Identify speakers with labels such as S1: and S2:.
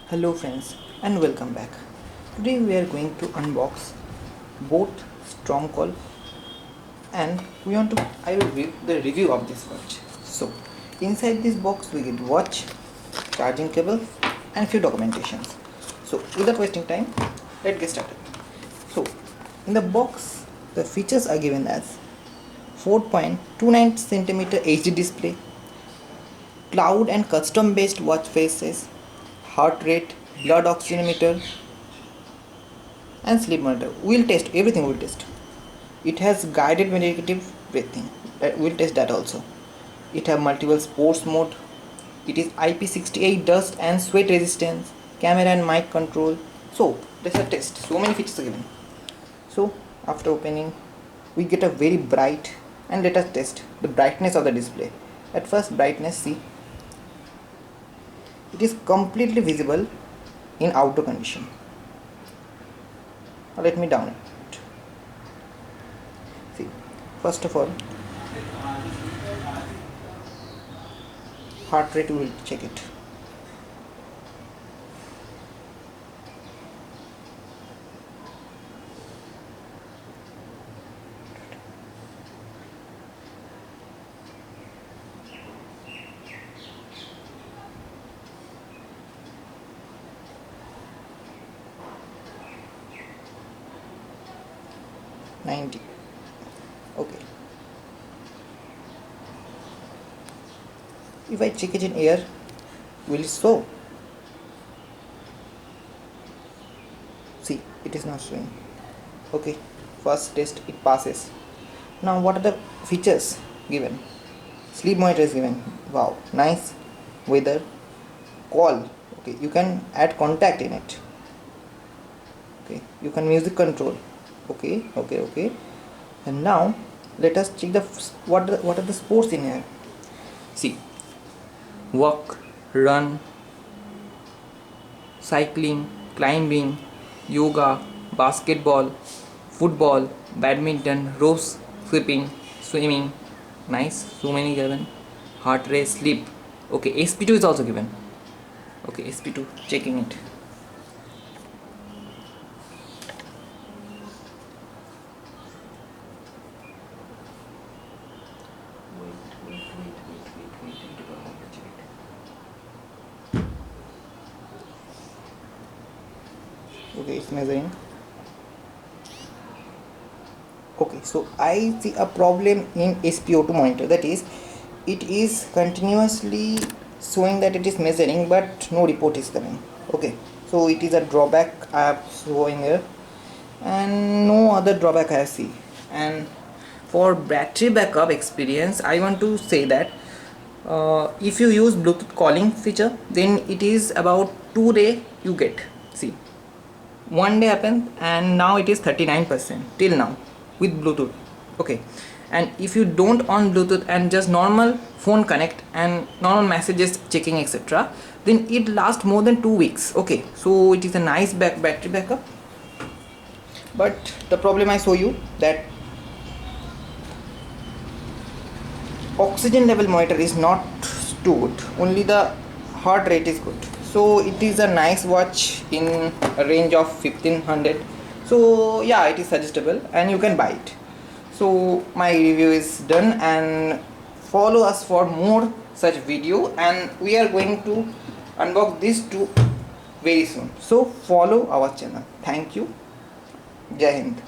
S1: Hello friends and welcome back. Today we are going to unbox both Stormcall and I will give the review of this watch. So inside this box we get watch, charging cable and few documentations. So without wasting time, let's get started. So in the box the features are given as 4.29 centimeter HD display, cloud and custom based watch faces, heart rate, blood oximeter and sleep monitor. We'll test everything. We'll test. It has guided meditative breathing. We'll test that also. It have multiple sports mode. It is IP68 dust and sweat resistance, camera and mic control. So let's test. So many features are given. So after opening, we get a very bright, and let us test the brightness of the display. At first brightness, see, it is completely visible in outdoor condition. Now let me down it. See, first of all, heart rate, we will check it. $90. Okay. If I check it in air, will it show? See, it is not showing. Okay, first test it passes. Now what are the features given? Sleep monitor is given. Wow, nice. Weather, call. Okay, you can add contact in it. Okay, you can music control. Okay. And now let us check what are the sports in here. See, walk, run, cycling, climbing, yoga, basketball, football, badminton, ropes, swimming. Nice, so many given. Heart rate, sleep. Okay, SP2 is also given. Okay, SP2, checking it. Okay, it's measuring. Okay, so I see a problem in SpO2 monitor, that is, it is continuously showing that it is measuring but no report is coming. Okay, so it is a drawback I have showing here, and no other drawback I see. And for battery backup experience, I want to say that if you use Bluetooth calling feature, then it is about 2 day you get. See, 1 day happened and now it is 39% till now with Bluetooth. Okay, and if you don't on Bluetooth and just normal phone connect and normal messages checking etc., then it lasts more than 2 weeks. Okay, so it is a nice battery backup. But the problem I show you, that oxygen level monitor is not too good, only the heart rate is good. So it is a nice watch in a range of 1500. So yeah, it is suggestible and you can buy it. So my review is done, and follow us for more such video, and we are going to unbox these two very soon. So follow our channel. Thank you. Jai Hind.